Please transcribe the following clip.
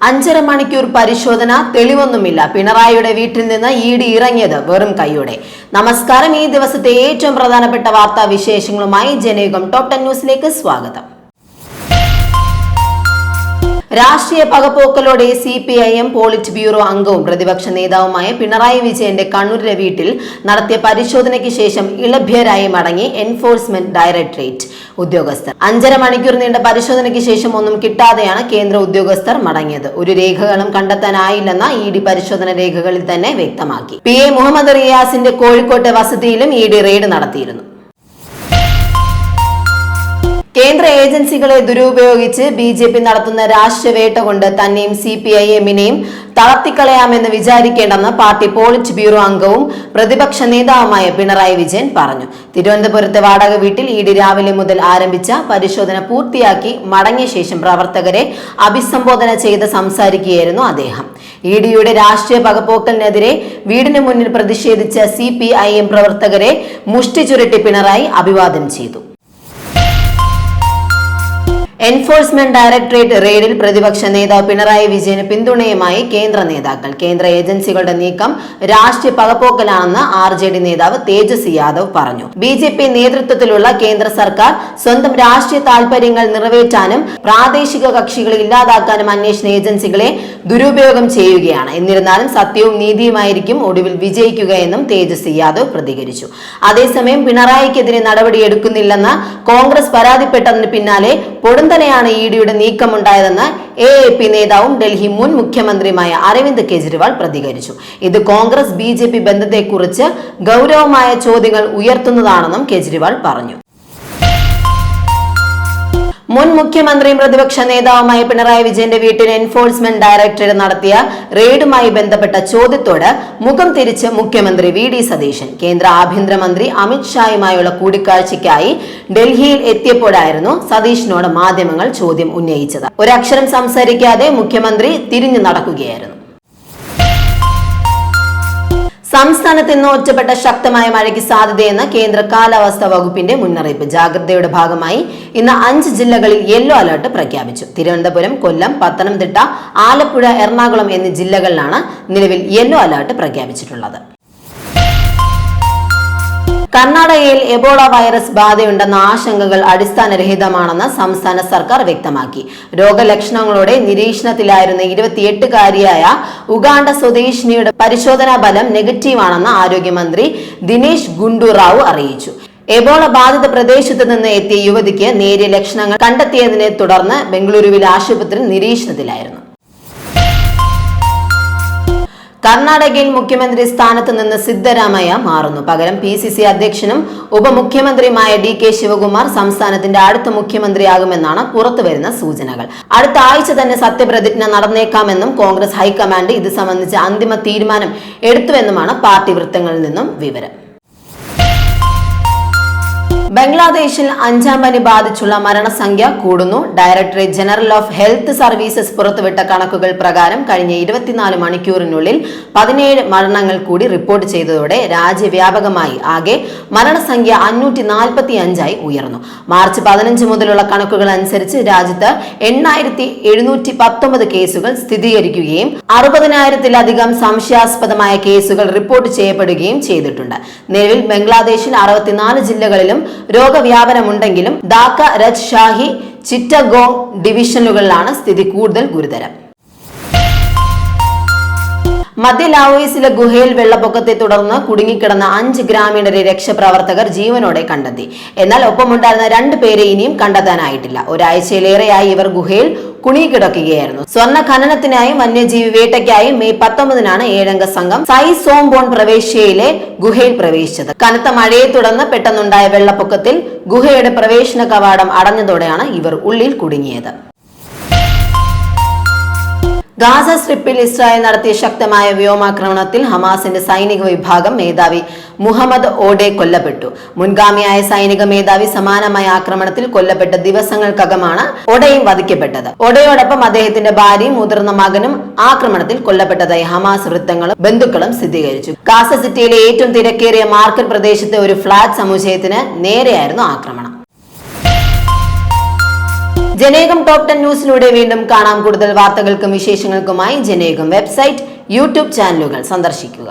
5.5 മണിക്കൂർ പരിശോധന, തെളിവൊന്നുമില്ല. പിണറായിയുടെ വീട്ടിൽ നിന്ന് ഇഡി ഇറങ്ങിയത് വെറും കൈയോടെ. നമസ്കാരം. ഈ ദിവസത്തെ ഏറ്റവും പ്രധാനപ്പെട്ട വാർത്താ വിശേഷങ്ങളുമായി ജനയുഗം ടോപ് 10 ന്യൂസിലേക്ക് സ്വാഗതം. രാഷ്ട്രീയ പകപോക്കലോടെ CPIM പോളിറ്റ് ബ്യൂറോ അംഗവും പ്രതിപക്ഷ നേതാവുമായ പിണറായി വിജയന്റെ കണ്ണൂരിലെ വീട്ടിൽ നടത്തിയ പരിശോധനയ്ക്ക് ശേഷം ഇളഭ്യരായി മടങ്ങി എൻഫോഴ്സ്മെന്റ് ഡയറക്ടറേറ്റ് ഉദ്യോഗസ്ഥർ. 5.5 മണിക്കൂർ നീണ്ട പരിശോധനയ്ക്ക് ശേഷം ഒന്നും കിട്ടാതെയാണ് കേന്ദ്ര ഉദ്യോഗസ്ഥർ മടങ്ങിയത്. ഒരു രേഖകളും കണ്ടെത്താനായില്ലെന്ന ED പരിശോധന രേഖകളിൽ തന്നെ വ്യക്തമാക്കി. PA മുഹമ്മദ് റിയാസിന്റെ കോഴിക്കോട്ടെ വസതിയിലും ED റെയ്ഡ് നടത്തിയിരുന്നു. കേന്ദ്ര ഏജൻസികളെ ദുരുപയോഗിച്ച് BJP നടത്തുന്ന രാഷ്ട്രീയവേട്ട കൊണ്ട് തന്നെയും CPIMനെയും തളർത്തിക്കളയാമെന്ന് വിചാരിക്കേണ്ടെന്ന് പാർട്ടി പോളിറ്റ് ബ്യൂറോ അംഗവും പ്രതിപക്ഷ നേതാവുമായ പിണറായി വിജയൻ പറഞ്ഞു. തിരുവനന്തപുരത്തെ വാടക വീട്ടിൽ ED രാവിലെ മുതൽ ആരംഭിച്ച പരിശോധന പൂർത്തിയാക്കി മടങ്ങിയ ശേഷം പ്രവർത്തകരെ അഭിസംബോധന ചെയ്ത് സംസാരിക്കുകയായിരുന്നു അദ്ദേഹം. EDയുടെ രാഷ്ട്രീയ പകപോക്കലിനെതിരെ വീടിന് മുന്നിൽ പ്രതിഷേധിച്ച CPIM പ്രവർത്തകരെ മുഷ്ടി ചുരുട്ടി പിണറായി അഭിവാദനം ചെയ്തു. എൻഫോഴ്സ്മെന്റ് ഡയറക്ടറേറ്റ് റെയ്ഡിൽ പ്രതിപക്ഷ നേതാവ് പിണറായി വിജയന് പിന്തുണയുമായി കേന്ദ്ര നേതാക്കൾ. കേന്ദ്ര ഏജൻസികളുടെ നീക്കം രാഷ്ട്രീയ പകപോക്കലാണെന്ന് RJD നേതാവ് തേജസ്വി യാദവ് പറഞ്ഞു. BJP നേതൃത്വത്തിലുള്ള കേന്ദ്ര സർക്കാർ സ്വന്തം രാഷ്ട്രീയ താൽപര്യങ്ങൾ നിറവേറ്റാനും പ്രാദേശിക കക്ഷികളെ ഇല്ലാതാക്കാനും അന്വേഷണ ഏജൻസികളെ ദുരുപയോഗം ചെയ്യുകയാണ്. എന്നിരുന്നാലും സത്യവും നീതിയുമായിരിക്കും ഒടുവിൽ വിജയിക്കുകയെന്നും തേജസ്വി യാദവ് പ്രതികരിച്ചു. അതേസമയം പിണറായിക്കെതിരെ നടപടിയെടുക്കുന്നില്ലെന്ന് കോൺഗ്രസ് പരാതിപ്പെട്ടതിന് പിന്നാലെ പൊടുന്നനെയാണ് EDയുടെ നീക്കമുണ്ടായതെന്ന് AAP നേതാവും ഡൽഹി മുൻ മുഖ്യമന്ത്രിയുമായ അരവിന്ദ് കെജ്രിവാൾ പ്രതികരിച്ചു. ഇത് കോൺഗ്രസ് BJP ബന്ധത്തെക്കുറിച്ച് ഗൗരവമായ ചോദ്യങ്ങൾ ഉയർത്തുന്നതാണെന്നും കെജ്രിവാൾ പറഞ്ഞു. മുൻ മുഖ്യമന്ത്രിയും പ്രതിപക്ഷ നേതാവുമായ പിണറായി വിജയന്റെ വീട്ടിൽ എൻഫോഴ്സ്മെന്റ് ഡയറക്ടറേറ്റ് നടത്തിയ റെയ്ഡുമായി ബന്ധപ്പെട്ട ചോദ്യത്തോട് മുഖം തിരിച്ച് മുഖ്യമന്ത്രി VD സതീശൻ. കേന്ദ്ര ആഭ്യന്തരമന്ത്രി അമിത് ഷായുമായുള്ള കൂടിക്കാഴ്ചയ്ക്കായി ഡൽഹിയിൽ എത്തിയപ്പോഴായിരുന്നു സതീഷിനോട് മാധ്യമങ്ങൾ ചോദ്യം ഉന്നയിച്ചത്. ഒരക്ഷരം സംസാരിക്കാതെ മുഖ്യമന്ത്രി തിരിഞ്ഞു നടക്കുകയായിരുന്നു. സംസ്ഥാനത്ത് ഇന്ന് ഒറ്റപ്പെട്ട ശക്തമായ മഴയ്ക്ക് സാധ്യതയെന്ന് കേന്ദ്ര കാലാവസ്ഥാ വകുപ്പിന്റെ മുന്നറിയിപ്പ്. ജാഗ്രതയുടെ ഭാഗമായി ഇന്ന് 5 ജില്ലകളിൽ യെല്ലോ അലർട്ട് പ്രഖ്യാപിച്ചു. തിരുവനന്തപുരം, കൊല്ലം, പത്തനംതിട്ട, ആലപ്പുഴ, എറണാകുളം എന്നീ ജില്ലകളിലാണ് നിലവിൽ യെല്ലോ അലർട്ട് പ്രഖ്യാപിച്ചിട്ടുള്ളത്. കർണാടകയിൽ എബോള വൈറസ് ബാധയുണ്ടെന്ന ആശങ്കകൾ അടിസ്ഥാനരഹിതമാണെന്ന് സംസ്ഥാന സർക്കാർ വ്യക്തമാക്കി. രോഗലക്ഷണങ്ങളോടെ നിരീക്ഷണത്തിലായിരുന്ന 28-കാരിയായ ഉഗാണ്ട സ്വദേശിനിയുടെ പരിശോധനാ ഫലം നെഗറ്റീവാണെന്ന് ആരോഗ്യമന്ത്രി ദിനേശ് ഗുണ്ടുറാവു അറിയിച്ചു. എബോള ബാധിത പ്രദേശത്ത് നിന്ന് എത്തിയ യുവതിക്ക് നേരിയ ലക്ഷണങ്ങൾ കണ്ടെത്തിയതിനെ തുടർന്ന് ബംഗളൂരുവിലെ ആശുപത്രിയിൽ നിരീക്ഷണത്തിലായിരുന്നു. കർണാടകയിൽ മുഖ്യമന്ത്രി സ്ഥാനത്ത് നിന്ന് സിദ്ധരാമയ്യ മാറുന്നു. പകരം PCC അധ്യക്ഷനും ഉപമുഖ്യമന്ത്രിയുമായ DK ശിവകുമാർ സംസ്ഥാനത്തിന്റെ അടുത്ത മുഖ്യമന്ത്രിയാകുമെന്നാണ് പുറത്തുവരുന്ന സൂചനകൾ. അടുത്ത ആഴ്ച തന്നെ സത്യപ്രതിജ്ഞ നടന്നേക്കാമെന്നും കോൺഗ്രസ് ഹൈക്കമാൻഡ് ഇത് സംബന്ധിച്ച് അന്തിമ തീരുമാനം എടുത്തുവെന്നുമാണ് പാർട്ടി വൃത്തങ്ങളിൽ നിന്നും വിവരം. ബംഗ്ലാദേശിൽ 5ാം പനി ബാധിച്ചുള്ള മരണസംഖ്യ കൂടുന്നു. Directorate general of health services പുറത്തുവിട്ട കണക്കുകൾ പ്രകാരം കഴിഞ്ഞ 24 മണിക്കൂറിനുള്ളിൽ 17 മരണങ്ങൾ കൂടി റിപ്പോർട്ട് ചെയ്തതോടെ രാജ്യവ്യാപകമായി ആകെ മരണസംഖ്യ 545 ഉയർന്നു. മാർച്ച് 15 മുതലുള്ള കണക്കുകൾ അനുസരിച്ച് രാജ്യത്ത് 8719 കേസുകൾ സ്ഥിരീകരിക്കുകയും 60,000-ലധികം സംശയാസ്പദമായ കേസുകൾ റിപ്പോർട്ട് ചെയ്യപ്പെടുകയും ചെയ്തിട്ടുണ്ട്. നിലവിൽ ബംഗ്ലാദേശിൽ 64 ജില്ലകളിലും രോഗവ്യാപനമുണ്ടെങ്കിലും ധാക്ക, രജ്ഷാഹി, ചിറ്റഗോങ് ഡിവിഷനുകളിലാണ് സ്ഥിതി കൂടുതൽ ഗുരുതരം. മധ്യ ലാവോസിലെ ഗുഹയിൽ വെള്ളപ്പൊക്കത്തെ തുടർന്ന് കുടുങ്ങിക്കിടന്ന 5 ഗ്രാമീണരെ രക്ഷാപ്രവർത്തകർ ജീവനോടെ കണ്ടെത്തി. എന്നാൽ ഒപ്പമുണ്ടായിരുന്ന 2 പേരെ ഇനിയും കണ്ടെത്താനായിട്ടില്ല. ഒരാഴ്ചയിലേറെയായി ഇവർ ഗുഹയിൽ കുടുങ്ങിക്കിടക്കുകയായിരുന്നു. സ്വർണ്ണ ഖനനത്തിനായും വന്യജീവി വേട്ടയ്ക്കായും മെയ് 19-നാണ് 7-അംഗ സംഘം സൈ സോംബോൺ പ്രവേശ്യയിലെ ഗുഹയിൽ പ്രവേശിച്ചത്. കനത്ത മഴയെ തുടർന്ന് പെട്ടെന്നുണ്ടായ വെള്ളപ്പൊക്കത്തിൽ ഗുഹയുടെ പ്രവേശന കവാടം അടഞ്ഞതോടെയാണ് ഇവർ ഉള്ളിൽ കുടുങ്ങിയത്. ഗാസ സ്ട്രിപ്പിൽ ഇസ്രായേൽ നടത്തിയ ശക്തമായ വ്യോമാക്രമണത്തിൽ ഹമാസിന്റെ സൈനിക വിഭാഗം മേധാവി മുഹമ്മദ് ഓഡെ കൊല്ലപ്പെട്ടു. മുൻഗാമിയായ സൈനിക മേധാവി സമാനമായ ആക്രമണത്തിൽ കൊല്ലപ്പെട്ട ദിവസങ്ങൾക്കകമാണ് ഒഡയും വധിക്കപ്പെട്ടത്. ഒഡയോടൊപ്പം അദ്ദേഹത്തിന്റെ ഭാര്യയും മുതിർന്ന മകനും ആക്രമണത്തിൽ കൊല്ലപ്പെട്ടതായി ഹമാസ് വൃത്തങ്ങളും ബന്ധുക്കളും സ്ഥിരീകരിച്ചു. ഗാസ സിറ്റിയിലെ ഏറ്റവും തിരക്കേറിയ മാർക്കറ്റ് പ്രദേശത്തെ ഒരു ഫ്ളാറ്റ് സമുച്ചയത്തിന് നേരെയായിരുന്നു ആക്രമണം. ജനേകം ടോപ് 10 ന്യൂസിലൂടെ വീണ്ടും കാണാം. കൂടുതൽ വാർത്തകൾക്കും വിശേഷങ്ങൾക്കുമായി ജനേകം വെബ്സൈറ്റ്, യൂട്യൂബ് ചാനലുകൾ സന്ദർശിക്കുക.